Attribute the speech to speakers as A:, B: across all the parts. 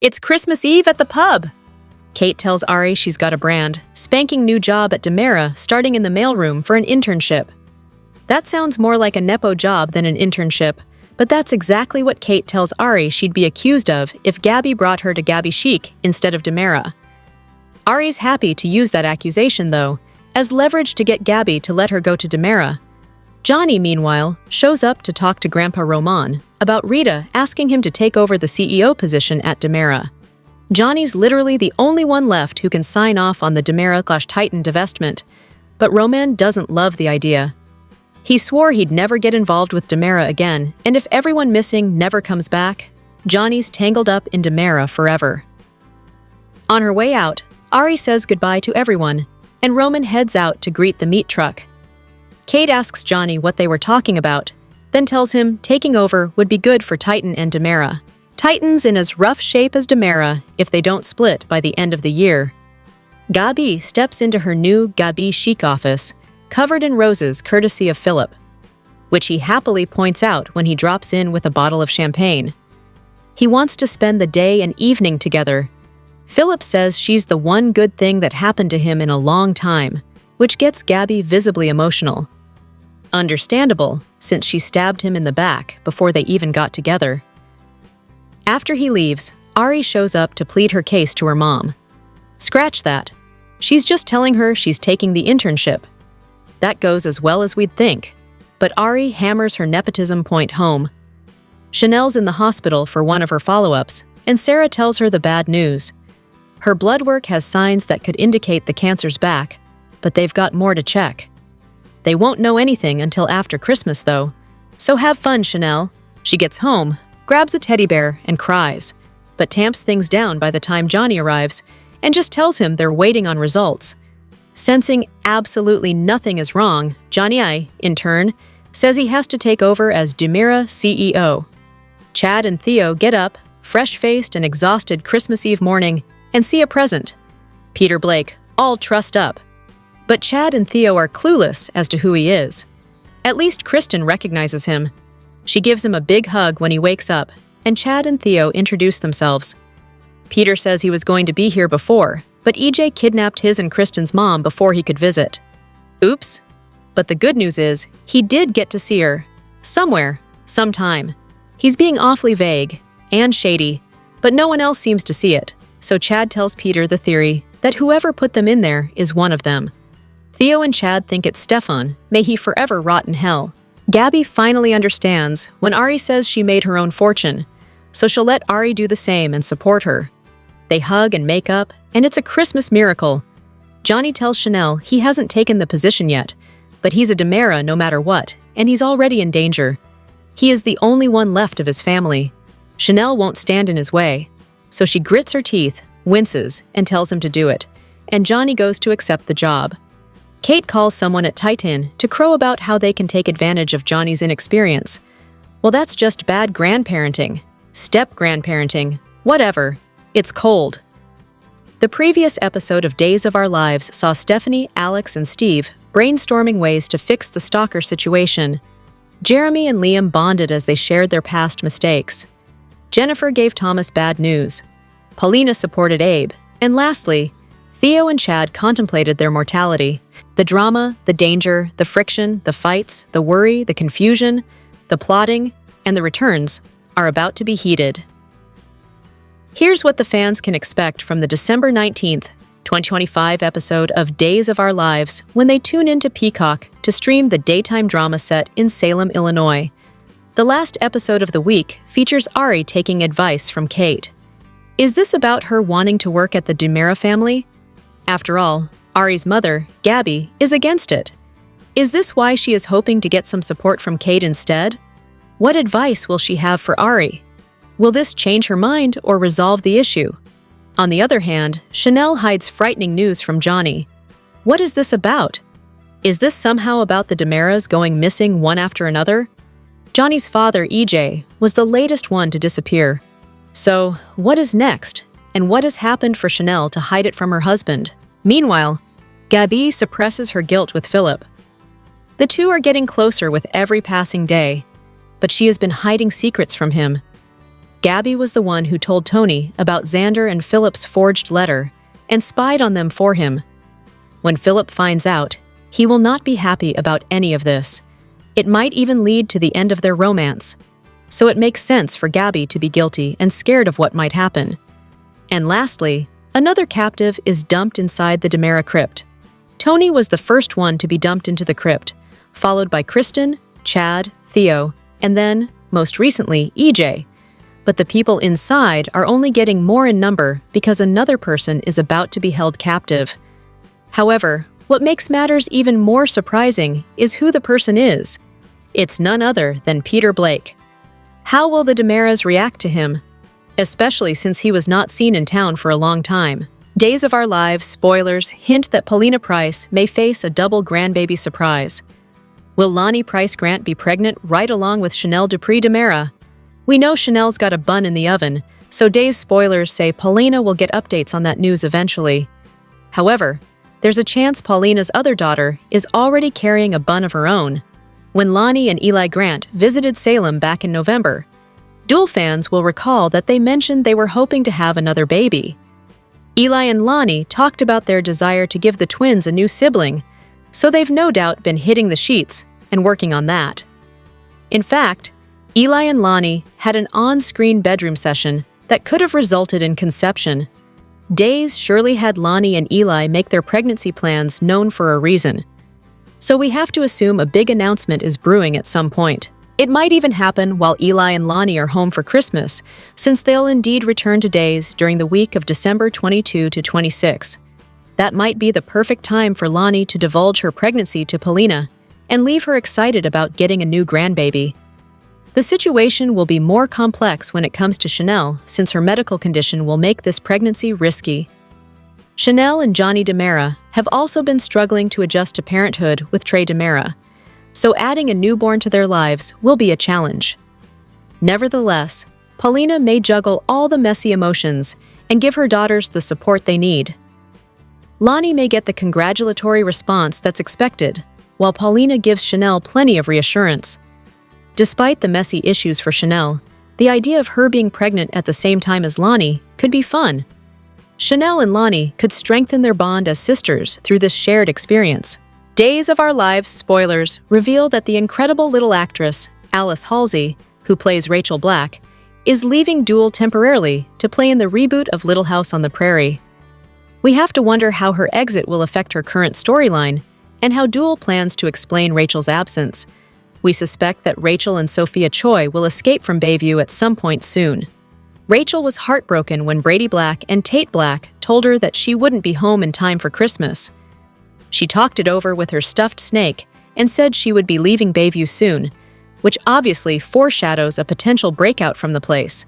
A: It's Christmas Eve at the pub! Kate tells Ari she's got a brand spanking new job at Demera starting in the mailroom for an internship. That sounds more like a Nepo job than an internship, but that's exactly what Kate tells Ari she'd be accused of if Gabby brought her to Gabby Chic instead of Demera. Ari's happy to use that accusation, though, as leverage to get Gabby to let her go to Demera. Johnny, meanwhile, shows up to talk to Grandpa Roman about Rita asking him to take over the CEO position at Demera. Johnny's literally the only one left who can sign off on the Demera/Titan divestment, but Roman doesn't love the idea. He swore he'd never get involved with Demera again, and if everyone missing never comes back, Johnny's tangled up in Demera forever. On her way out, Ari says goodbye to everyone, and Roman heads out to greet the meat truck. Kate asks Johnny what they were talking about, then tells him taking over would be good for Titan and Demera. Titan's in as rough shape as Demera if they don't split by the end of the year. Gabi steps into her new Gabby Chic office, covered in roses courtesy of Philip, which he happily points out when he drops in with a bottle of champagne. He wants to spend the day and evening together. Philip says she's the one good thing that happened to him in a long time, which gets Gabby visibly emotional. Understandable, since she stabbed him in the back before they even got together. After he leaves, Ari shows up to plead her case to her mom. Scratch that. She's just telling her she's taking the internship. That goes as well as we'd think, but Ari hammers her nepotism point home. Chanel's in the hospital for one of her follow-ups, and Sarah tells her the bad news. Her blood work has signs that could indicate the cancer's back, but they've got more to check. They won't know anything until after Christmas, though. So have fun, Chanel. She gets home, grabs a teddy bear, and cries, but tamps things down by the time Johnny arrives and just tells him they're waiting on results. Sensing absolutely nothing is wrong, Johnny, in turn, says he has to take over as Demera CEO. Chad and Theo get up, fresh-faced and exhausted Christmas Eve morning, and see a present. Peter Blake, all trussed up. But Chad and Theo are clueless as to who he is. At least Kristen recognizes him. She gives him a big hug when he wakes up, and Chad and Theo introduce themselves. Peter says he was going to be here before, but EJ kidnapped his and Kristen's mom before he could visit. Oops. But the good news is, he did get to see her. Somewhere. Sometime. He's being awfully vague and shady, but no one else seems to see it, so Chad tells Peter the theory that whoever put them in there is one of them. Theo and Chad think it's Stefan, may he forever rot in hell. Gabby finally understands when Ari says she made her own fortune, so she'll let Ari do the same and support her. They hug and make up, and it's a Christmas miracle. Johnny tells Chanel he hasn't taken the position yet, but he's a Demera no matter what, and he's already in danger. He is the only one left of his family. Chanel won't stand in his way, so she grits her teeth, winces, and tells him to do it, and Johnny goes to accept the job. Kate calls someone at Titan to crow about how they can take advantage of Johnny's inexperience. Well, that's just bad grandparenting. Step-grandparenting. Whatever. It's cold. The previous episode of Days of Our Lives saw Stephanie, Alex, and Steve brainstorming ways to fix the stalker situation. Jeremy and Liam bonded as they shared their past mistakes. Jennifer gave Thomas bad news. Paulina supported Abe. And lastly, Theo and Chad contemplated their mortality. The drama, the danger, the friction, the fights, the worry, the confusion, the plotting, and the returns are about to be heated. Here's what the fans can expect from the December 19th, 2025 episode of Days of Our Lives when they tune into Peacock to stream the daytime drama set in Salem, Illinois. The last episode of the week features Ari taking advice from Kate. Is this about her wanting to work at the Demera family? After all, Ari's mother, Gabby, is against it. Is this why she is hoping to get some support from Kate instead? What advice will she have for Ari? Will this change her mind or resolve the issue? On the other hand, Chanel hides frightening news from Johnny. What is this about? Is this somehow about the Demeras going missing one after another? Johnny's father, EJ, was the latest one to disappear. So, what is next? And what has happened for Chanel to hide it from her husband? Meanwhile, Gabby suppresses her guilt with Philip. The two are getting closer with every passing day, but she has been hiding secrets from him. Gabby was the one who told Tony about Xander and Philip's forged letter and spied on them for him. When Philip finds out, he will not be happy about any of this. It might even lead to the end of their romance. So it makes sense for Gabby to be guilty and scared of what might happen. And lastly, another captive is dumped inside the DiMera crypt. Tony was the first one to be dumped into the crypt, followed by Kristen, Chad, Theo, and then, most recently, EJ. But the people inside are only getting more in number because another person is about to be held captive. However, what makes matters even more surprising is who the person is. It's none other than Peter Blake. How will the DiMeras react to him? Especially since he was not seen in town for a long time. Days of Our Lives spoilers hint that Paulina Price may face a double grandbaby surprise. Will Lonnie Price Grant be pregnant right along with Chanel Dupree DiMera? We know Chanel's got a bun in the oven, so Days spoilers say Paulina will get updates on that news eventually. However, there's a chance Paulina's other daughter is already carrying a bun of her own. When Lonnie and Eli Grant visited Salem back in November, Duel fans will recall that they mentioned they were hoping to have another baby. Eli and Lonnie talked about their desire to give the twins a new sibling, so they've no doubt been hitting the sheets and working on that. In fact, Eli and Lonnie had an on-screen bedroom session that could have resulted in conception. Days surely had Lonnie and Eli make their pregnancy plans known for a reason. So we have to assume a big announcement is brewing at some point. It might even happen while Eli and Lonnie are home for Christmas, since they'll indeed return to Days during the week of December 22 to 26. That might be the perfect time for Lonnie to divulge her pregnancy to Paulina and leave her excited about getting a new grandbaby. The situation will be more complex when it comes to Chanel, since her medical condition will make this pregnancy risky. Chanel and Johnny DiMera have also been struggling to adjust to parenthood with Trey DiMera, so adding a newborn to their lives will be a challenge. Nevertheless, Paulina may juggle all the messy emotions and give her daughters the support they need. Lonnie may get the congratulatory response that's expected, while Paulina gives Chanel plenty of reassurance. Despite the messy issues for Chanel, the idea of her being pregnant at the same time as Lonnie could be fun. Chanel and Lonnie could strengthen their bond as sisters through this shared experience. Days of Our Lives spoilers reveal that the incredible little actress, Alice Halsey, who plays Rachel Black, is leaving Duel temporarily to play in the reboot of Little House on the Prairie. We have to wonder how her exit will affect her current storyline and how Duel plans to explain Rachel's absence. We suspect that Rachel and Sophia Choi will escape from Bayview at some point soon. Rachel was heartbroken when Brady Black and Tate Black told her that she wouldn't be home in time for Christmas. She talked it over with her stuffed snake and said she would be leaving Bayview soon, which obviously foreshadows a potential breakout from the place.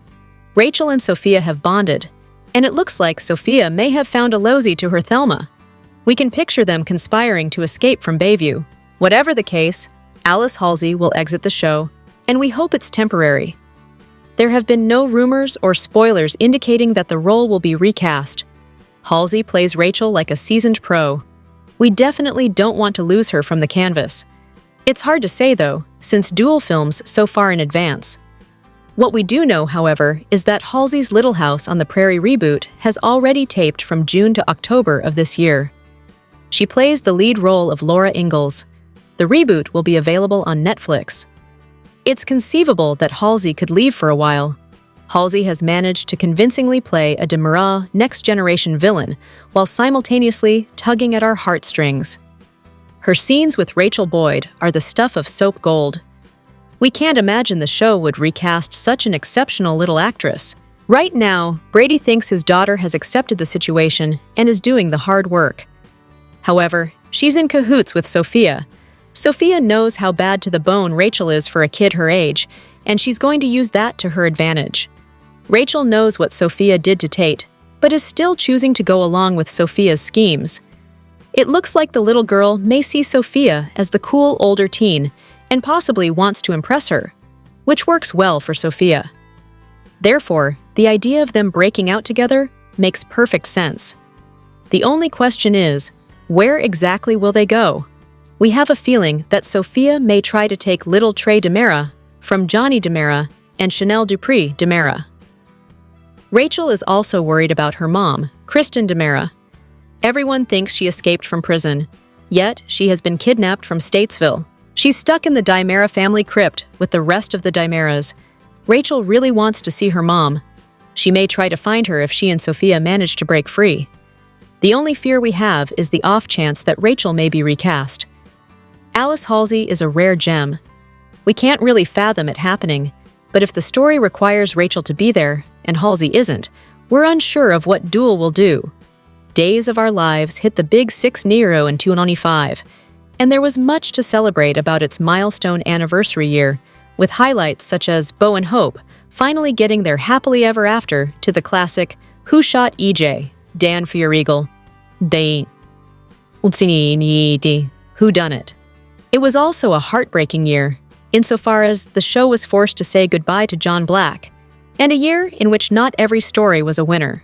A: Rachel and Sophia have bonded, and it looks like Sophia may have found a Lozy to her Thelma. We can picture them conspiring to escape from Bayview. Whatever the case, Alice Halsey will exit the show, and we hope it's temporary. There have been no rumors or spoilers indicating that the role will be recast. Halsey plays Rachel like a seasoned pro. We definitely don't want to lose her from the canvas. It's hard to say, though, since Duel films so far in advance. What we do know, however, is that Halsey's Little House on the Prairie reboot has already taped from June to October of this year. She plays the lead role of Laura Ingalls. The reboot will be available on Netflix. It's conceivable that Halsey could leave for a while. Halsey has managed to convincingly play a DiMera next-generation villain while simultaneously tugging at our heartstrings. Her scenes with Rachel Boyd are the stuff of soap gold. We can't imagine the show would recast such an exceptional little actress. Right now, Brady thinks his daughter has accepted the situation and is doing the hard work. However, she's in cahoots with Sophia. Sophia knows how bad to the bone Rachel is for a kid her age, and she's going to use that to her advantage. Rachel knows what Sophia did to Tate, but is still choosing to go along with Sophia's schemes. It looks like the little girl may see Sophia as the cool older teen and possibly wants to impress her, which works well for Sophia. Therefore, the idea of them breaking out together makes perfect sense. The only question is, where exactly will they go? We have a feeling that Sophia may try to take little Trey DiMera from Johnny DiMera and Chanel Dupree DiMera. Rachel is also worried about her mom, Kristen DiMera. Everyone thinks she escaped from prison, yet she has been kidnapped from Statesville. She's stuck in the DiMera family crypt with the rest of the DiMeras. Rachel really wants to see her mom. She may try to find her if she and Sophia manage to break free. The only fear we have is the off chance that Rachel may be recast. Alice Halsey is a rare gem. We can't really fathom it happening, but if the story requires Rachel to be there, and Halsey isn't, we're unsure of what Duel will do. Days of Our Lives hit the big 6 Nero in 2025, and there was much to celebrate about its milestone anniversary year, with highlights such as Bo and Hope finally getting their happily ever after to the classic Who Shot EJ? Dan Furigal. They Who Done It? It was also a heartbreaking year, insofar as the show was forced to say goodbye to John Black, and a year in which not every story was a winner.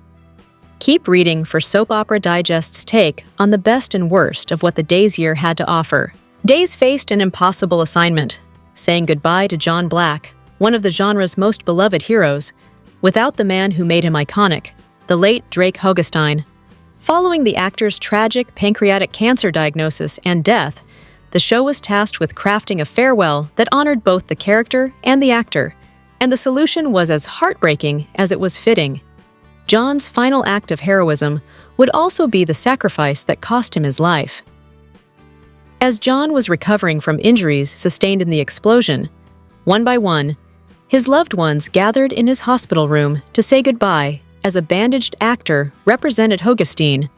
A: Keep reading for Soap Opera Digest's take on the best and worst of what the Days year had to offer. Days faced an impossible assignment, saying goodbye to John Black, one of the genre's most beloved heroes, without the man who made him iconic, the late Drake Hogestyn. Following the actor's tragic pancreatic cancer diagnosis and death, the show was tasked with crafting a farewell that honored both the character and the actor, and the solution was as heartbreaking as it was fitting. John's final act of heroism would also be the sacrifice that cost him his life. As John was recovering from injuries sustained in the explosion, one by one, his loved ones gathered in his hospital room to say goodbye as a bandaged actor represented Hogestyn.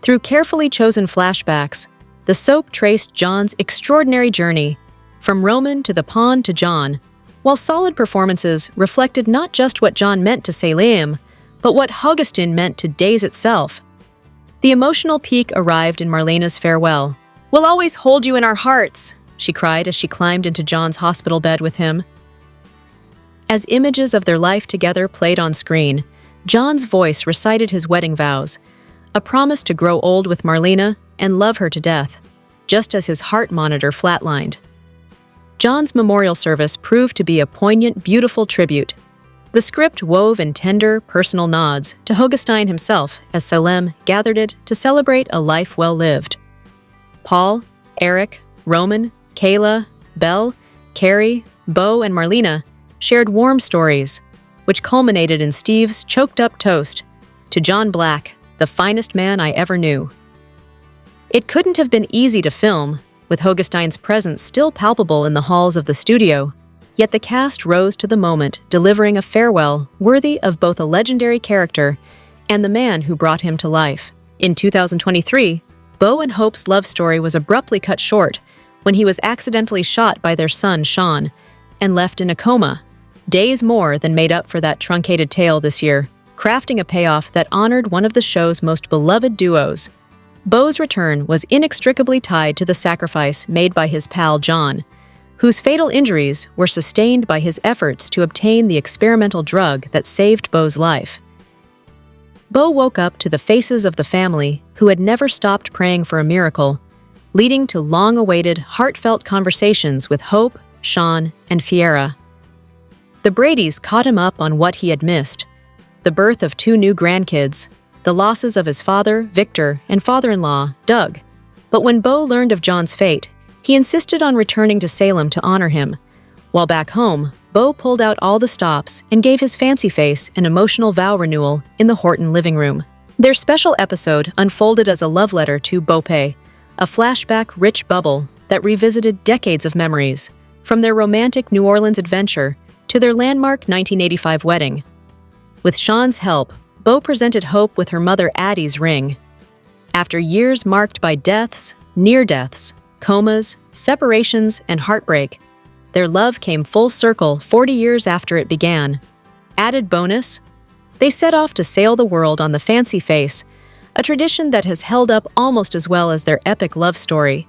A: Through carefully chosen flashbacks, the soap traced John's extraordinary journey, from Roman to the Pawn to John, while solid performances reflected not just what John meant to Salem, but what Hogestyn meant to Days itself. The emotional peak arrived in Marlena's farewell. "We'll always hold you in our hearts," she cried as she climbed into John's hospital bed with him. As images of their life together played on screen, John's voice recited his wedding vows, a promise to grow old with Marlena and love her to death, just as his heart monitor flatlined. John's memorial service proved to be a poignant, beautiful tribute. The script wove in tender, personal nods to Hogestyn himself as Salem gathered it to celebrate a life well lived. Paul, Eric, Roman, Kayla, Belle, Carrie, Bo, and Marlena shared warm stories, which culminated in Steve's choked-up toast to John Black, the finest man I ever knew. It couldn't have been easy to film, with Hogestyn's presence still palpable in the halls of the studio, yet the cast rose to the moment, delivering a farewell worthy of both a legendary character and the man who brought him to life. In 2023, Bo and Hope's love story was abruptly cut short when he was accidentally shot by their son, Sean, and left in a coma. Days more than made up for that truncated tale this year, crafting a payoff that honored one of the show's most beloved duos. Bo's return was inextricably tied to the sacrifice made by his pal John, whose fatal injuries were sustained by his efforts to obtain the experimental drug that saved Bo's life. Bo woke up to the faces of the family who had never stopped praying for a miracle, leading to long-awaited, heartfelt conversations with Hope, Sean, and Sierra. The Bradys caught him up on what he had missed: the birth of 2 new grandkids, the losses of his father, Victor, and father-in-law, Doug. But when Bo learned of John's fate, he insisted on returning to Salem to honor him. While back home, Bo pulled out all the stops and gave his fancy face an emotional vow renewal in the Horton living room. Their special episode unfolded as a love letter to Bope, a flashback-rich bubble that revisited decades of memories, from their romantic New Orleans adventure to their landmark 1985 wedding. With Sean's help, Bo presented Hope with her mother Addie's ring. After years marked by deaths, near-deaths, comas, separations, and heartbreak, their love came full circle 40 years after it began. Added bonus, they set off to sail the world on the Fancy Face, a tradition that has held up almost as well as their epic love story.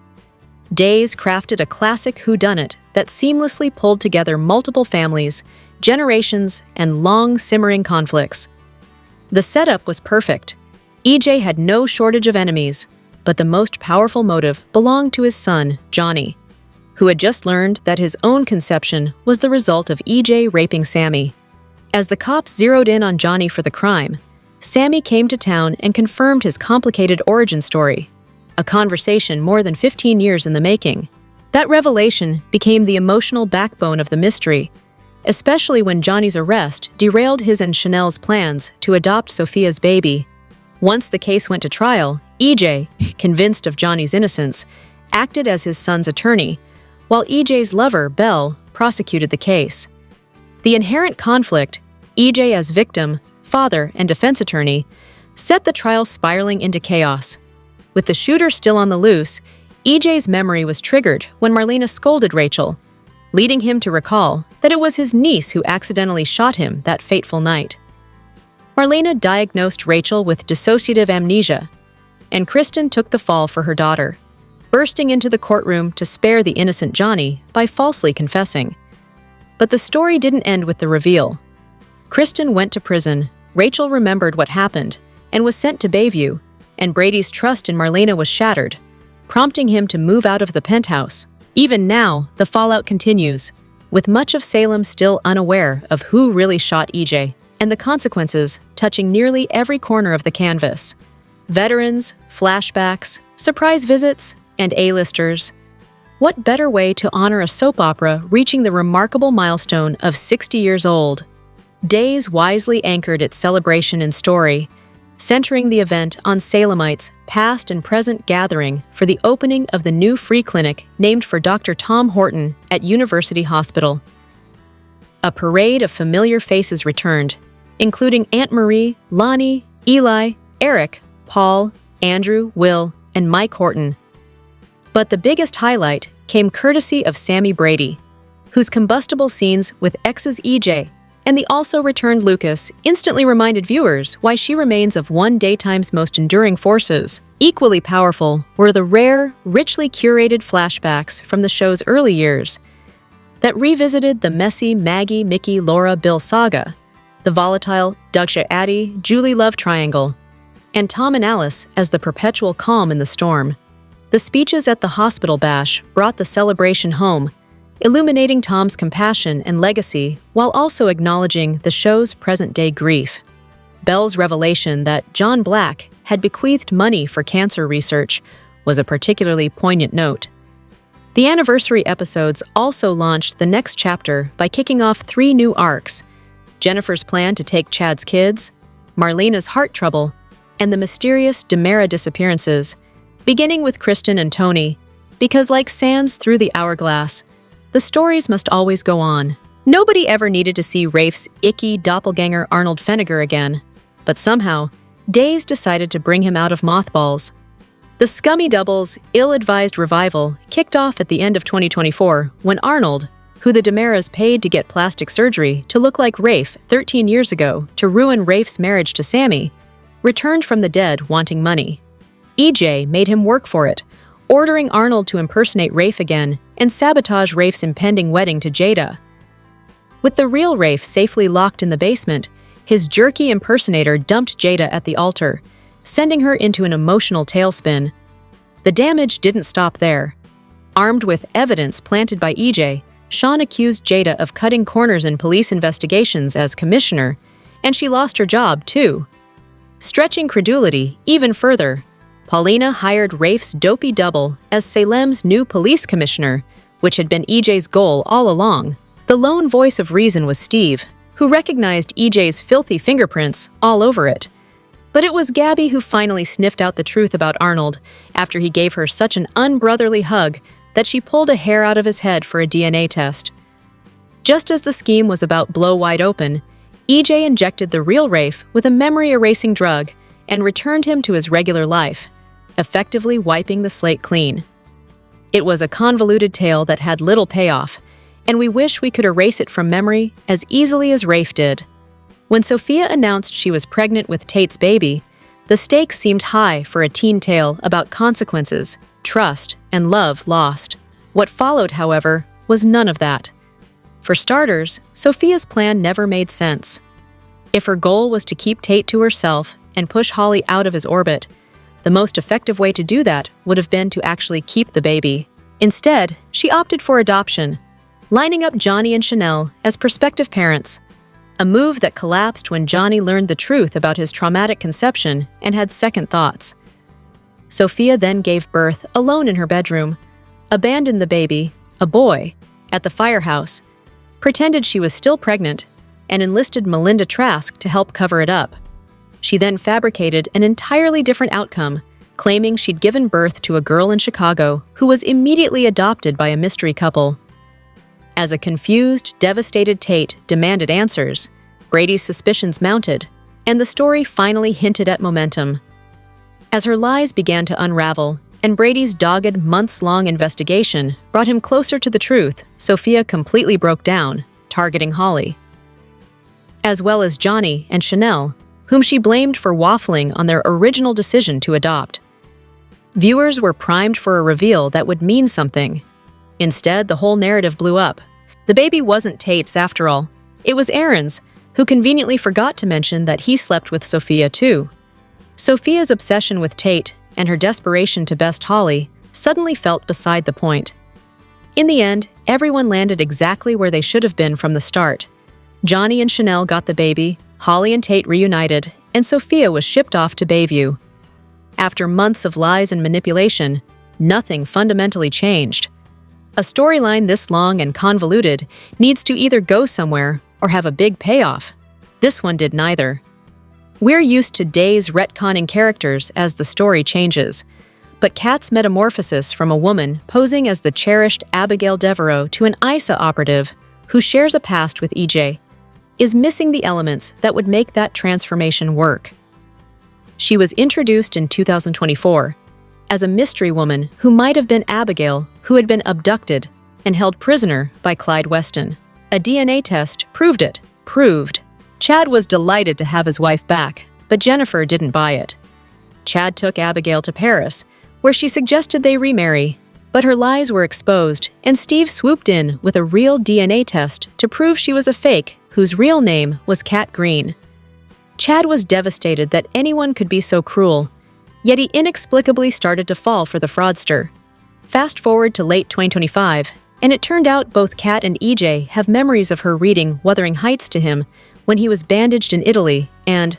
A: Days crafted a classic whodunit that seamlessly pulled together multiple families, generations, and long simmering conflicts. The setup was perfect. EJ had no shortage of enemies, but the most powerful motive belonged to his son, Johnny, who had just learned that his own conception was the result of EJ raping Sammy. As the cops zeroed in on Johnny for the crime, Sammy came to town and confirmed his complicated origin story, a conversation more than 15 years in the making. That revelation became the emotional backbone of the mystery, especially when Johnny's arrest derailed his and Chanel's plans to adopt Sophia's baby. Once the case went to trial, EJ, convinced of Johnny's innocence, acted as his son's attorney, while EJ's lover, Belle, prosecuted the case. The inherent conflict, EJ as victim, father, and defense attorney, set the trial spiraling into chaos. With the shooter still on the loose, EJ's memory was triggered when Marlena scolded Rachel, leading him to recall that it was his niece who accidentally shot him that fateful night. Marlena diagnosed Rachel with dissociative amnesia, and Kristen took the fall for her daughter, bursting into the courtroom to spare the innocent Johnny by falsely confessing. But the story didn't end with the reveal. Kristen went to prison, Rachel remembered what happened, and was sent to Bayview, and Brady's trust in Marlena was shattered, prompting him to move out of the penthouse. Even now, the fallout continues, with much of Salem still unaware of who really shot EJ, and the consequences touching nearly every corner of the canvas. Veterans, flashbacks, surprise visits, and A-listers. What better way to honor a soap opera reaching the remarkable milestone of 60 years old? Days wisely anchored its celebration and story, centering the event on Salemites' past and present gathering for the opening of the new free clinic named for Dr. Tom Horton at University Hospital. A parade of familiar faces returned, including Aunt Marie, Lonnie, Eli, Eric, Paul, Andrew, Will, and Mike Horton. But the biggest highlight came courtesy of Sammy Brady, whose combustible scenes with ex's EJ and the also-returned Lucas instantly reminded viewers why she remains of one daytime's most enduring forces. Equally powerful were the rare, richly curated flashbacks from the show's early years that revisited the messy Maggie, Mickey, Laura, Bill saga, the volatile Dugsha Addie, Julie love triangle, and Tom and Alice as the perpetual calm in the storm. The speeches at the hospital bash brought the celebration home, illuminating Tom's compassion and legacy while also acknowledging the show's present-day grief. Belle's revelation that John Black had bequeathed money for cancer research was a particularly poignant note. The anniversary episodes also launched the next chapter by kicking off 3 new arcs: Jennifer's plan to take Chad's kids, Marlena's heart trouble, and the mysterious DiMera disappearances, beginning with Kristen and Tony, because like sands through the hourglass, the stories must always go on. Nobody ever needed to see Rafe's icky doppelganger Arnold Feniger again, but somehow, Days decided to bring him out of mothballs. The Scummy Double's ill-advised revival kicked off at the end of 2024 when Arnold, who the DiMeras paid to get plastic surgery to look like Rafe 13 years ago to ruin Rafe's marriage to Sammy, returned from the dead wanting money. EJ made him work for it, ordering Arnold to impersonate Rafe again and sabotage Rafe's impending wedding to Jada. With the real Rafe safely locked in the basement, his jerky impersonator dumped Jada at the altar, sending her into an emotional tailspin. The damage didn't stop there. Armed with evidence planted by EJ, Sean accused Jada of cutting corners in police investigations as commissioner, and she lost her job, too. Stretching credulity even further, Paulina hired Rafe's dopey double as Salem's new police commissioner, which had been EJ's goal all along. The lone voice of reason was Steve, who recognized EJ's filthy fingerprints all over it. But it was Gabby who finally sniffed out the truth about Arnold after he gave her such an unbrotherly hug that she pulled a hair out of his head for a DNA test. Just as the scheme was about blow wide open, EJ injected the real Rafe with a memory-erasing drug and returned him to his regular life, effectively wiping the slate clean. It was a convoluted tale that had little payoff, and we wish we could erase it from memory as easily as Rafe did. When Sophia announced she was pregnant with Tate's baby, the stakes seemed high for a teen tale about consequences, trust, and love lost. What followed, however, was none of that. For starters, Sophia's plan never made sense. If her goal was to keep Tate to herself and push Holly out of his orbit, the most effective way to do that would have been to actually keep the baby. Instead, she opted for adoption, lining up Johnny and Chanel as prospective parents. a move that collapsed when Johnny learned the truth about his traumatic conception and had second thoughts. Sophia then gave birth alone in her bedroom, abandoned the baby, a boy, at the firehouse, pretended she was still pregnant, and enlisted Melinda Trask to help cover it up. She then fabricated an entirely different outcome, claiming she'd given birth to a girl in Chicago who was immediately adopted by a mystery couple. As a confused, devastated Tate demanded answers, Brady's suspicions mounted, and the story finally hinted at momentum. As her lies began to unravel, and Brady's dogged, months-long investigation brought him closer to the truth, Sophia completely broke down, targeting Holly, as well as Johnny and Chanel, whom she blamed for waffling on their original decision to adopt. Viewers were primed for a reveal that would mean something. Instead, the whole narrative blew up. The baby wasn't Tate's after all. It was Aaron's, who conveniently forgot to mention that he slept with Sophia too. Sophia's obsession with Tate and her desperation to best Holly suddenly felt beside the point. In the end, everyone landed exactly where they should have been from the start. Johnny and Chanel got the baby, Holly and Tate reunited, and Sophia was shipped off to Bayview. After months of lies and manipulation, nothing fundamentally changed. A storyline this long and convoluted needs to either go somewhere or have a big payoff. This one did neither. We're used to days retconning characters as the story changes, but Kat's metamorphosis from a woman posing as the cherished Abigail Devereaux to an ISA operative who shares a past with EJ is missing the elements that would make that transformation work. She was introduced in 2024 as a mystery woman who might have been Abigail, who had been abducted and held prisoner by Clyde Weston. A DNA test proved it. Chad was delighted to have his wife back, but Jennifer didn't buy it. Chad took Abigail to Paris, where she suggested they remarry, but her lies were exposed, and Steve swooped in with a real DNA test to prove she was a fake whose real name was Kat Green. Chad was devastated that anyone could be so cruel, yet he inexplicably started to fall for the fraudster. Fast forward to late 2025, and it turned out both Kat and EJ have memories of her reading Wuthering Heights to him when he was bandaged in Italy, and,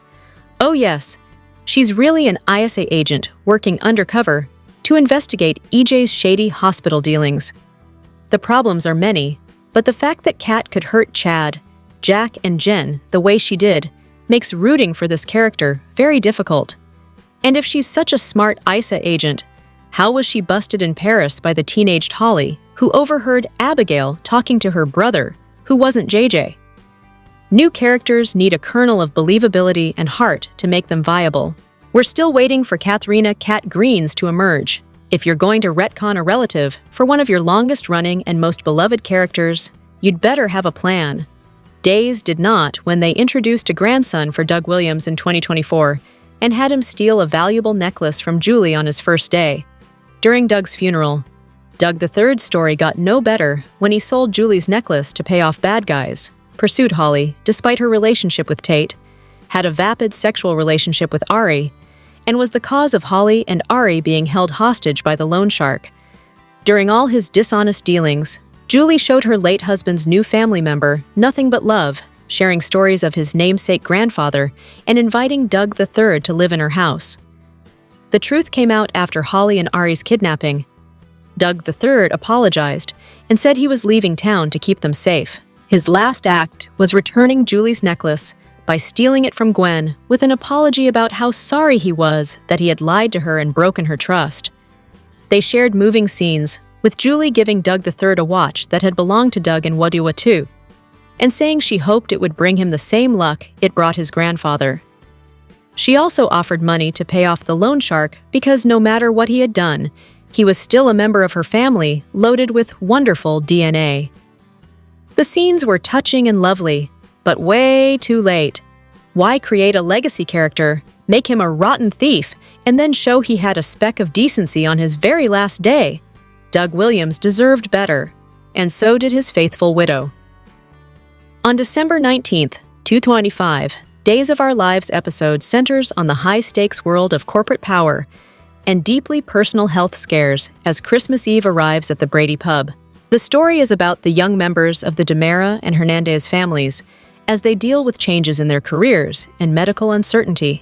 A: oh yes, she's really an ISA agent working undercover to investigate EJ's shady hospital dealings. The problems are many, but the fact that Kat could hurt Chad, Jack, and Jen the way she did makes rooting for this character very difficult. And if she's such a smart ISA agent, how was she busted in Paris by the teenaged Holly, who overheard Abigail talking to her brother, who wasn't JJ? New characters need a kernel of believability and heart to make them viable. We're still waiting for Katharina Kat Greens to emerge. If you're going to retcon a relative for one of your longest-running and most beloved characters, you'd better have a plan. Days did not when they introduced a grandson for Doug Williams in 2024 and had him steal a valuable necklace from Julie on his first day. During Doug's funeral, Doug III's story got no better when he sold Julie's necklace to pay off bad guys, pursued Holly despite her relationship with Tate, had a vapid sexual relationship with Ari, and was the cause of Holly and Ari being held hostage by the loan shark. During all his dishonest dealings, Julie showed her late husband's new family member nothing but love, sharing stories of his namesake grandfather and inviting Doug III to live in her house. The truth came out after Holly and Ari's kidnapping. Doug III apologized and said he was leaving town to keep them safe. His last act was returning Julie's necklace by stealing it from Gwen with an apology about how sorry he was that he had lied to her and broken her trust. They shared moving scenes, with Julie giving Doug III a watch that had belonged to Doug in Wadua too, and saying she hoped it would bring him the same luck it brought his grandfather. She also offered money to pay off the loan shark because no matter what he had done, he was still a member of her family loaded with wonderful DNA. The scenes were touching and lovely, but way too late. Why create a legacy character, make him a rotten thief, and then show he had a speck of decency on his very last day? Doug Williams deserved better, and so did his faithful widow. On December 19th, 2025, Days of Our Lives episode centers on the high-stakes world of corporate power and deeply personal health scares as Christmas Eve arrives at the Brady pub. The story is about the young members of the DiMera and Hernandez families as they deal with changes in their careers and medical uncertainty.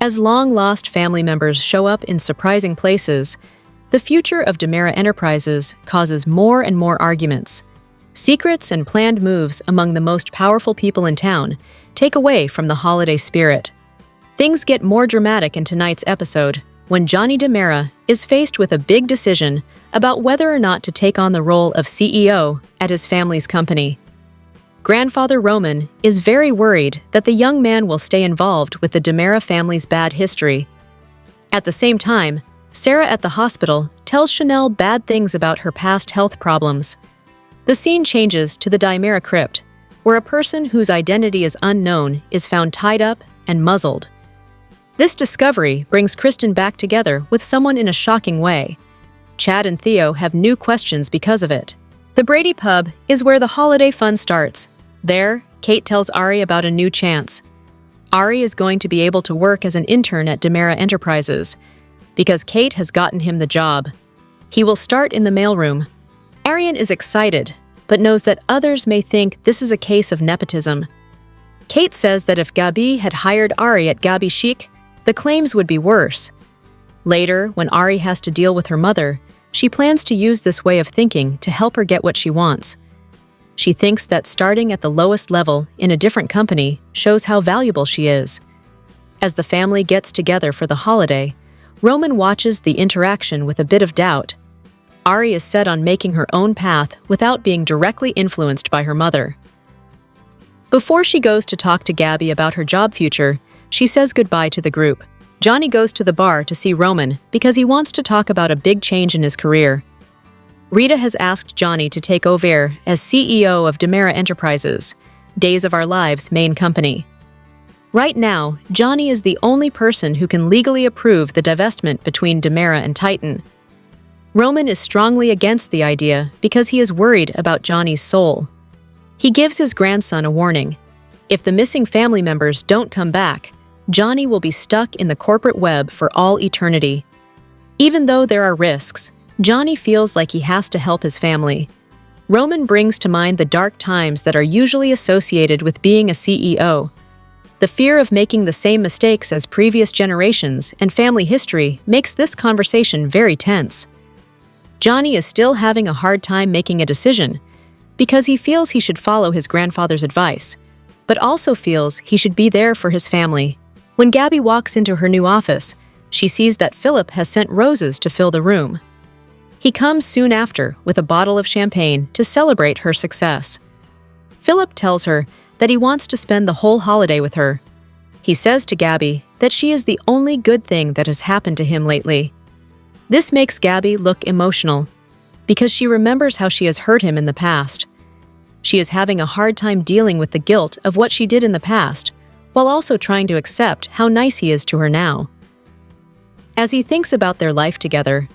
A: As long-lost family members show up in surprising places, the future of DiMera Enterprises causes more and more arguments. Secrets and planned moves among the most powerful people in town take away from the holiday spirit. Things get more dramatic in tonight's episode when Johnny DiMera is faced with a big decision about whether or not to take on the role of CEO at his family's company. Grandfather Roman is very worried that the young man will stay involved with the DiMera family's bad history. At the same time, Sarah at the hospital tells Chanel bad things about her past health problems. The scene changes to the DiMera crypt, where a person whose identity is unknown is found tied up and muzzled. This discovery brings Kristen back together with someone in a shocking way. Chad and Theo have new questions because of it. The Brady pub is where the holiday fun starts. There, Kate tells Ari about a new chance. Ari is going to be able to work as an intern at DiMera Enterprises because Kate has gotten him the job. He will start in the mailroom. Arian is excited, but knows that others may think this is a case of nepotism. Kate says that if Gabi had hired Ari at Gabi Chic, the claims would be worse. Later, when Ari has to deal with her mother, she plans to use this way of thinking to help her get what she wants. She thinks that starting at the lowest level in a different company shows how valuable she is. As the family gets together for the holiday, Roman watches the interaction with a bit of doubt. Ari is set on making her own path without being directly influenced by her mother. Before she goes to talk to Gabi about her job future, she says goodbye to the group. Johnny goes to the bar to see Roman because he wants to talk about a big change in his career. Rita has asked Johnny to take over as CEO of DiMera Enterprises, Days of Our Lives' main company. Right now, Johnny is the only person who can legally approve the divestment between DiMera and Titan. Roman is strongly against the idea because he is worried about Johnny's soul. He gives his grandson a warning. If the missing family members don't come back, Johnny will be stuck in the corporate web for all eternity. Even though there are risks, Johnny feels like he has to help his family. Roman brings to mind the dark times that are usually associated with being a CEO. The fear of making the same mistakes as previous generations and family history makes this conversation very tense. Johnny is still having a hard time making a decision because he feels he should follow his grandfather's advice, but also feels he should be there for his family. When Gabi walks into her new office, she sees that Philip has sent roses to fill the room. He comes soon after with a bottle of champagne to celebrate her success. Philip tells her that he wants to spend the whole holiday with her. He says to Gabi that she is the only good thing that has happened to him lately. This makes Gabi look emotional because she remembers how she has hurt him in the past. She is having a hard time dealing with the guilt of what she did in the past, while also trying to accept how nice he is to her now. As he thinks about their life together,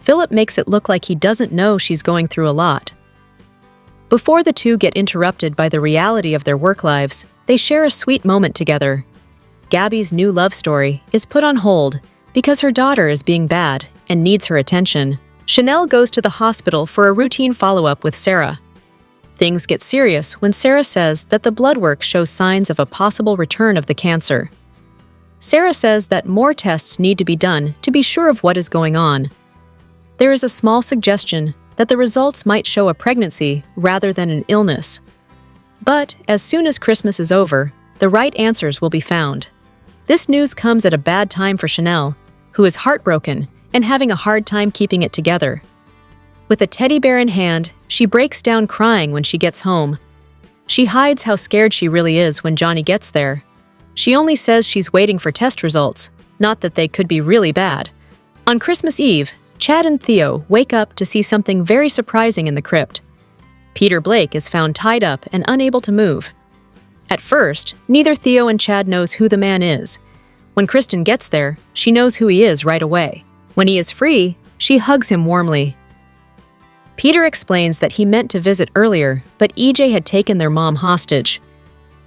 A: Philip makes it look like he doesn't know she's going through a lot. Before the two get interrupted by the reality of their work lives, they share a sweet moment together. Gabi's new love story is put on hold because her daughter is being bad and needs her attention. Chanel goes to the hospital for a routine follow-up with Sarah. Things get serious when Sarah says that the blood work shows signs of a possible return of the cancer. Sarah says that more tests need to be done to be sure of what is going on. There is a small suggestion that the results might show a pregnancy rather than an illness. But as soon as Christmas is over, the right answers will be found. This news comes at a bad time for Chanel, who is heartbroken and having a hard time keeping it together. With a teddy bear in hand, she breaks down crying when she gets home. She hides how scared she really is when Johnny gets there. She only says she's waiting for test results, not that they could be really bad. On Christmas Eve, Chad and Theo wake up to see something very surprising in the crypt. Peter Blake is found tied up and unable to move. At first, neither Theo and Chad knows who the man is. When Kristen gets there, she knows who he is right away. When he is free, she hugs him warmly. Peter explains that he meant to visit earlier, but EJ had taken their mom hostage.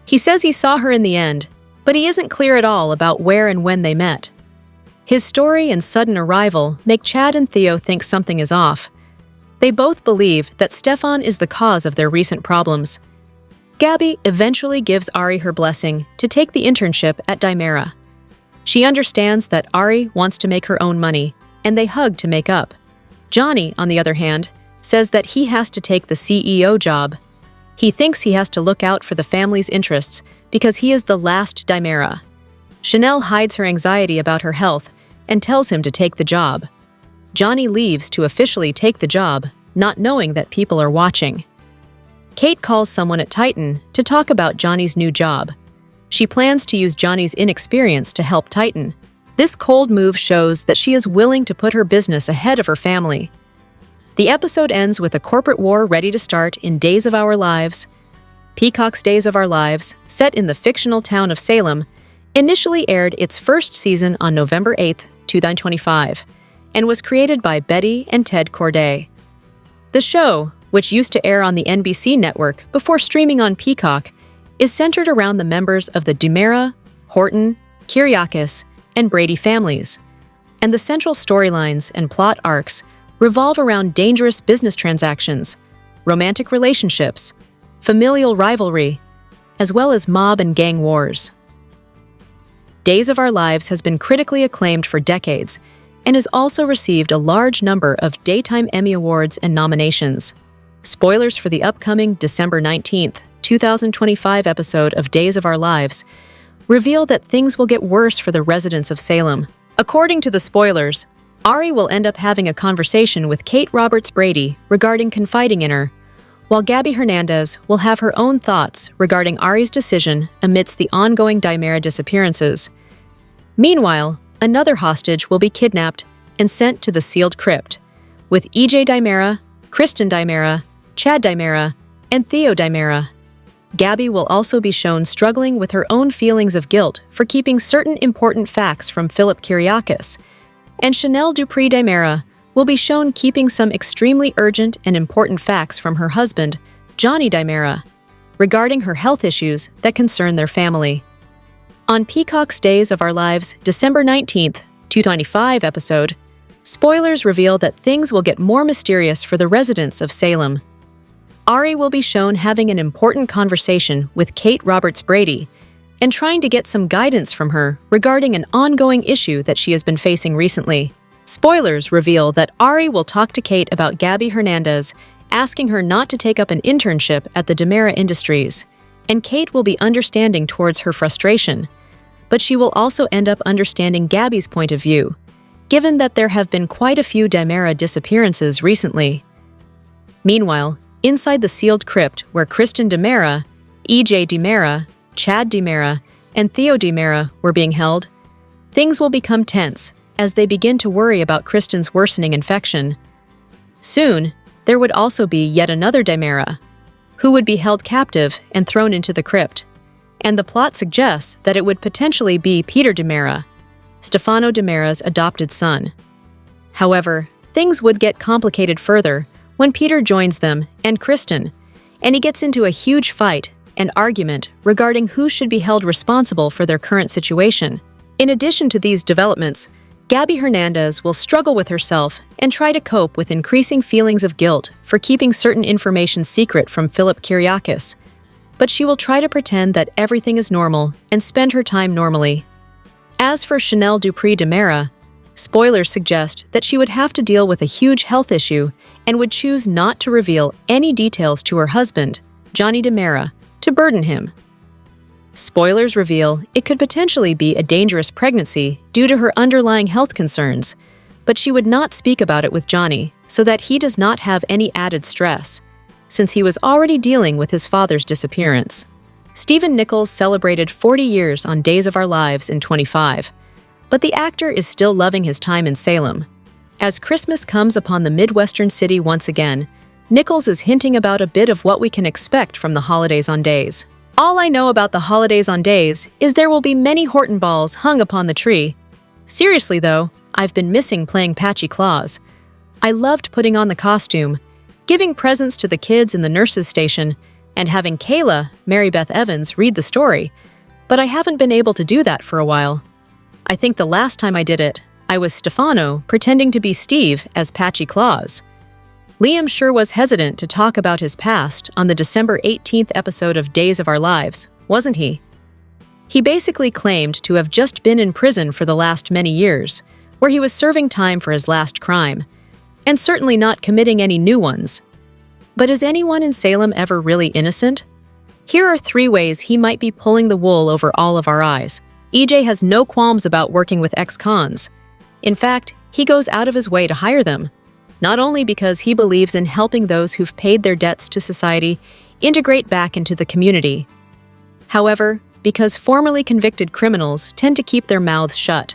A: He says he saw her in the end, but he isn't clear at all about where and when they met. His story and sudden arrival make Chad and Theo think something is off. They both believe that Stefan is the cause of their recent problems. Gabby eventually gives Ari her blessing to take the internship at Dimera. She understands that Ari wants to make her own money, and they hug to make up. Johnny, on the other hand, says that he has to take the CEO job. He thinks he has to look out for the family's interests because he is the last Dimera. Chanel hides her anxiety about her health and tells him to take the job. Johnny leaves to officially take the job, not knowing that people are watching. Kate calls someone at Titan to talk about Johnny's new job. She plans to use Johnny's inexperience to help Titan. This cold move shows that she is willing to put her business ahead of her family. The episode ends with a corporate war ready to start in Days of Our Lives. Peacock's Days of Our Lives, set in the fictional town of Salem, initially aired its first season on November 8, 2025, and was created by Betty and Ted Corday. The show, which used to air on the NBC network before streaming on Peacock, is centered around the members of the Dimera, Horton, Kyriakis, and Brady families, and the central storylines and plot arcs revolve around dangerous business transactions, romantic relationships, familial rivalry, as well as mob and gang wars. Days of Our Lives has been critically acclaimed for decades and has also received a large number of Daytime Emmy Awards and nominations. Spoilers for the upcoming December 19th, 2025 episode of Days of Our Lives reveal that things will get worse for the residents of Salem. According to the spoilers, Ari will end up having a conversation with Kate Roberts Brady regarding confiding in her, while Gabby Hernandez will have her own thoughts regarding Ari's decision amidst the ongoing Dimera disappearances. Meanwhile, another hostage will be kidnapped and sent to the sealed crypt, with EJ Dimera, Kristen Dimera, Chad Dimera, and Theo Dimera. Gabby will also be shown struggling with her own feelings of guilt for keeping certain important facts from Philip Kyriakis, and Chanel Dupree Dimera will be shown keeping some extremely urgent and important facts from her husband, Johnny Dimera, regarding her health issues that concern their family. On Peacock's Days of Our Lives December 19th, 2025 episode, spoilers reveal that things will get more mysterious for the residents of Salem. Ari will be shown having an important conversation with Kate Roberts Brady and trying to get some guidance from her regarding an ongoing issue that she has been facing recently. Spoilers reveal that Ari will talk to Kate about Gabby Hernandez, asking her not to take up an internship at the Dimera Industries, and Kate will be understanding towards her frustration, but she will also end up understanding Gabby's point of view, given that there have been quite a few Dimera disappearances recently. Meanwhile, inside the sealed crypt where Kristen Dimera, EJ Dimera, Chad Dimera, and Theo Dimera were being held, things will become tense as they begin to worry about Kristen's worsening infection. Soon, there would also be yet another Dimera, who would be held captive and thrown into the crypt, and the plot suggests that it would potentially be Peter Dimera, Stefano Dimera's adopted son. However, things would get complicated further when Peter joins them and Kristen, and he gets into a huge fight and argument regarding who should be held responsible for their current situation. In addition to these developments, Gabby Hernandez will struggle with herself and try to cope with increasing feelings of guilt for keeping certain information secret from Philip Kyriakis, but she will try to pretend that everything is normal and spend her time normally. As for Chanel Dupree Dimera, spoilers suggest that she would have to deal with a huge health issue and would choose not to reveal any details to her husband, Johnny Dimera, to burden him. Spoilers reveal it could potentially be a dangerous pregnancy due to her underlying health concerns, but she would not speak about it with Johnny so that he does not have any added stress, since he was already dealing with his father's disappearance. Stephen Nichols celebrated 40 years on Days of Our Lives in 25, but the actor is still loving his time in Salem. As Christmas comes upon the Midwestern city once again, Nichols is hinting about a bit of what we can expect from the holidays on Days. All I know about the holidays on Days is there will be many Horton balls hung upon the tree. Seriously though, I've been missing playing Patchy Claus. I loved putting on the costume, giving presents to the kids in the nurses' station, and having Kayla, Mary Beth Evans, read the story, but I haven't been able to do that for a while. I think the last time I did it, I was Stefano pretending to be Steve as Patchy Claus. Liam sure was hesitant to talk about his past on the December 18th episode of Days of Our Lives, wasn't he? He basically claimed to have just been in prison for the last many years, where he was serving time for his last crime, and certainly not committing any new ones. But is anyone in Salem ever really innocent? Here are 3 ways he might be pulling the wool over all of our eyes. EJ has no qualms about working with ex-cons. In fact, he goes out of his way to hire them, not only because he believes in helping those who've paid their debts to society integrate back into the community. However, because formerly convicted criminals tend to keep their mouths shut,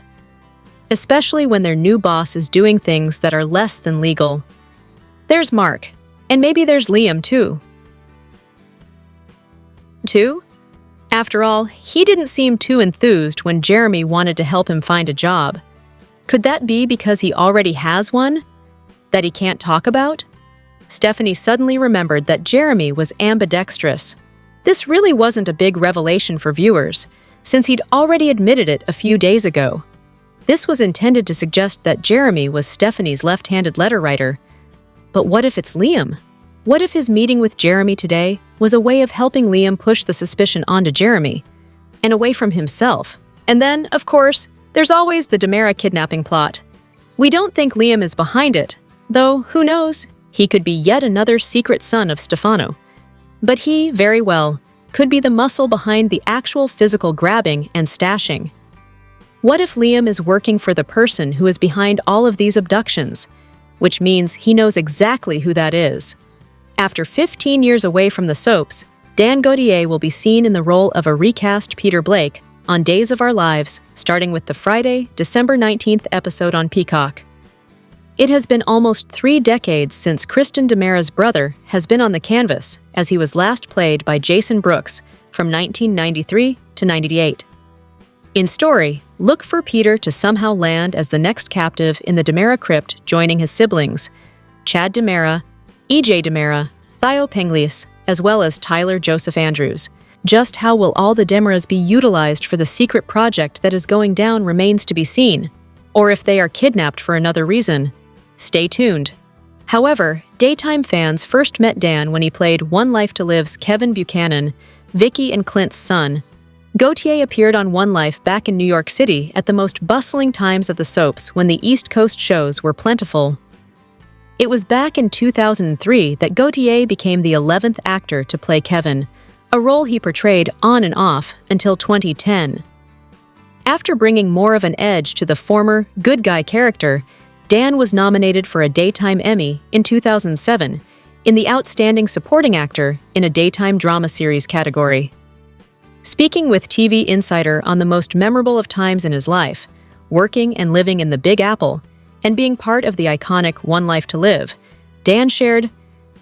A: especially when their new boss is doing things that are less than legal. There's Mark, and maybe there's Liam too. 2. After all, he didn't seem too enthused when Jeremy wanted to help him find a job. Could that be because he already has one that he can't talk about? Stephanie suddenly remembered that Jeremy was ambidextrous. This really wasn't a big revelation for viewers, since he'd already admitted it a few days ago. This was intended to suggest that Jeremy was Stephanie's left-handed letter writer. But what if it's Liam? What if his meeting with Jeremy today was a way of helping Liam push the suspicion onto Jeremy, and away from himself? And then, of course, there's always the Demera kidnapping plot. We don't think Liam is behind it, though who knows, he could be yet another secret son of Stefano. But he, very well, could be the muscle behind the actual physical grabbing and stashing. What if Liam is working for the person who is behind all of these abductions, which means he knows exactly who that is? After 15 years away from the soaps, Dan Gautier will be seen in the role of a recast Peter Blake on Days of Our Lives, starting with the Friday, December 19th episode on Peacock. It has been almost 3 decades since Kristen Demera's brother has been on the canvas, as he was last played by Jason Brooks from 1993 to 98. In story, look for Peter to somehow land as the next captive in the Demera crypt, joining his siblings, Chad Demera, EJ Demera, Theo Penglius, as well as Tyler Joseph Andrews. Just how will all the Demeras be utilized for the secret project that is going down remains to be seen, or if they are kidnapped for another reason. Stay tuned. However, daytime fans first met Dan when he played One Life to Live's Kevin Buchanan, Vicky and Clint's son. Gautier appeared on One Life back in New York City at the most bustling times of the soaps when the East Coast shows were plentiful. It was back in 2003 that Gautier became the 11th actor to play Kevin, a role he portrayed on and off until 2010. After bringing more of an edge to the former good guy character, Dan was nominated for a Daytime Emmy in 2007 in the Outstanding Supporting Actor in a Daytime Drama Series category. Speaking with TV Insider on the most memorable of times in his life, working and living in the Big Apple, and being part of the iconic One Life to Live, Dan shared,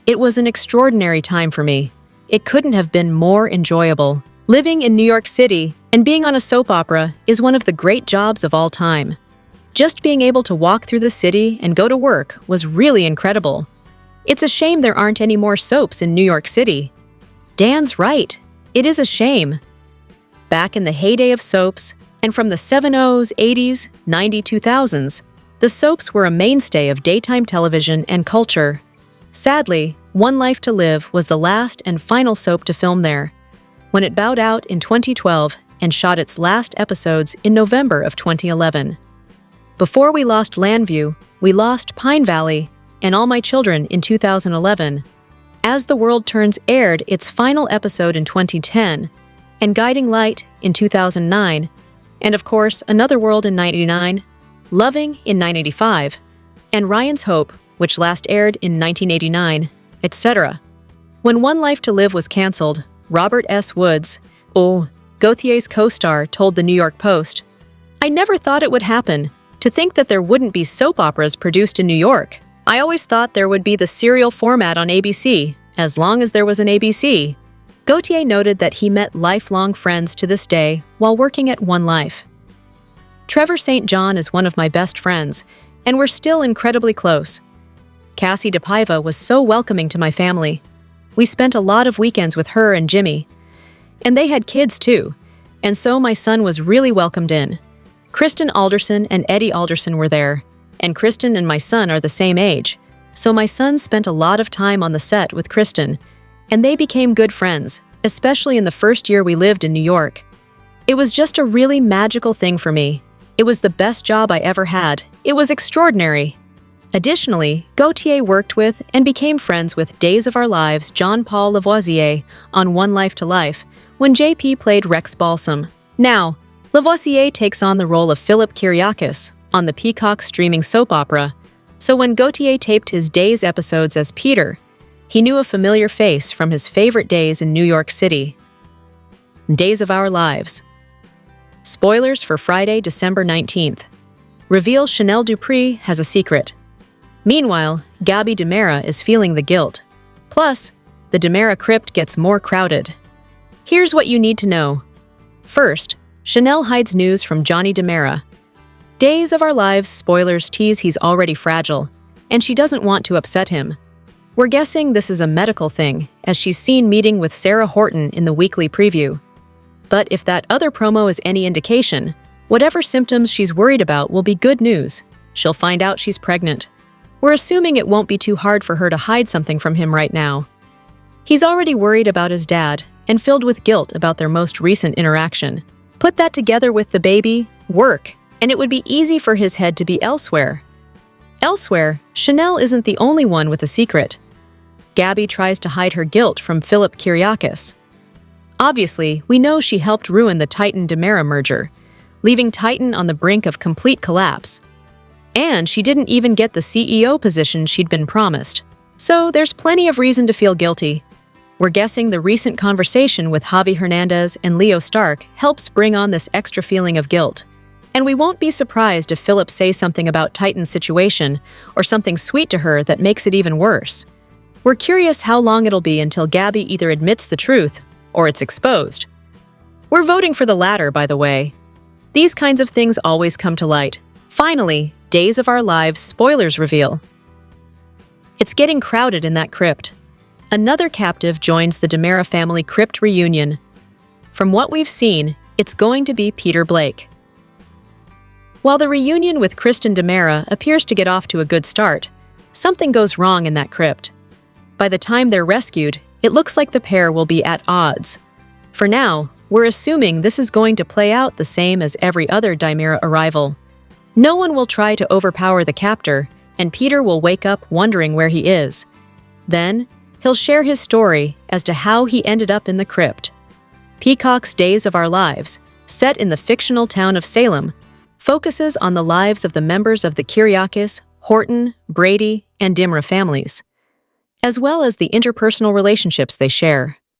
A: "It was an extraordinary time for me. It couldn't have been more enjoyable. Living in New York City and being on a soap opera is one of the great jobs of all time. Just being able to walk through the city and go to work was really incredible. It's a shame there aren't any more soaps in New York City." Dan's right. It is a shame. Back in the heyday of soaps, and from the 70s, 80s, 90s, 2000s, the soaps were a mainstay of daytime television and culture. Sadly, One Life to Live was the last and final soap to film there, when it bowed out in 2012 and shot its last episodes in November of 2011. Before we lost Landview, we lost Pine Valley and All My Children in 2011. As the World Turns aired its final episode in 2010, and Guiding Light in 2009, and of course Another World in 1999, Loving in 1985, and Ryan's Hope, which last aired in 1989, etc. When One Life to Live was canceled, Robert S. Woods, Gautier's co-star, told the New York Post, "I never thought it would happen. To think that there wouldn't be soap operas produced in New York. I always thought there would be the serial format on ABC, as long as there was an ABC." Gautier noted that he met lifelong friends to this day while working at One Life. "Trevor St. John is one of my best friends, and we're still incredibly close. Cassie DePaiva was so welcoming to my family. We spent a lot of weekends with her and Jimmy. And they had kids too, and so my son was really welcomed in. Kristen Alderson and Eddie Alderson were there, and Kristen and my son are the same age. so my son spent a lot of time on the set with Kristen, and they became good friends, especially in the first year we lived in New York. It was just a really magical thing for me. It was the best job I ever had. It was extraordinary. Additionally, Gautier worked with and became friends with Days of Our Lives' Jean-Paul Lavoisier on One Life to Life when JP played Rex Balsam. Now, Lavoisier takes on the role of Philip Kyriakis on the Peacock streaming soap opera, so when Gautier taped his Days episodes as Peter, he knew a familiar face from his favorite days in New York City. Days of Our Lives. Spoilers for Friday, December 19th. Reveal Chanel Dupree has a secret. Meanwhile, Gabi DiMera is feeling the guilt. Plus, the DiMera crypt gets more crowded. Here's what you need to know. First, Chanel hides news from Johnny DiMera. Days of Our Lives spoilers tease he's already fragile, and she doesn't want to upset him. We're guessing this is a medical thing, as she's seen meeting with Sarah Horton in the weekly preview. But if that other promo is any indication, whatever symptoms she's worried about will be good news. She'll find out she's pregnant. We're assuming it won't be too hard for her to hide something from him right now. He's already worried about his dad and filled with guilt about their most recent interaction. Put that together with the baby, work, and it would be easy for his head to be elsewhere. Elsewhere, Chanel isn't the only one with a secret. Gabi tries to hide her guilt from Philip Kyriakis. Obviously, we know she helped ruin the Titan-DiMera merger, leaving Titan on the brink of complete collapse. And she didn't even get the CEO position she'd been promised. So there's plenty of reason to feel guilty. We're guessing the recent conversation with Javi Hernandez and Leo Stark helps bring on this extra feeling of guilt. And we won't be surprised if Philip says something about Titan's situation or something sweet to her that makes it even worse. We're curious how long it'll be until Gabi either admits the truth or it's exposed. We're voting for the latter, by the way. These kinds of things always come to light. Finally, Days of Our Lives spoilers reveal. It's getting crowded in that crypt. Another captive joins the DiMera family crypt reunion. From what we've seen, it's going to be Peter Blake. While the reunion with Kristen DiMera appears to get off to a good start, something goes wrong in that crypt. By the time they're rescued, it looks like the pair will be at odds. For now, we're assuming this is going to play out the same as every other DiMera arrival. No one will try to overpower the captor, and Peter will wake up wondering where he is. Then, he'll share his story as to how he ended up in the crypt. Peacock's Days of Our Lives, set in the fictional town of Salem, focuses on the lives of the members of the Kyriakis, Horton, Brady, and DiMera families, as well as the interpersonal relationships they share.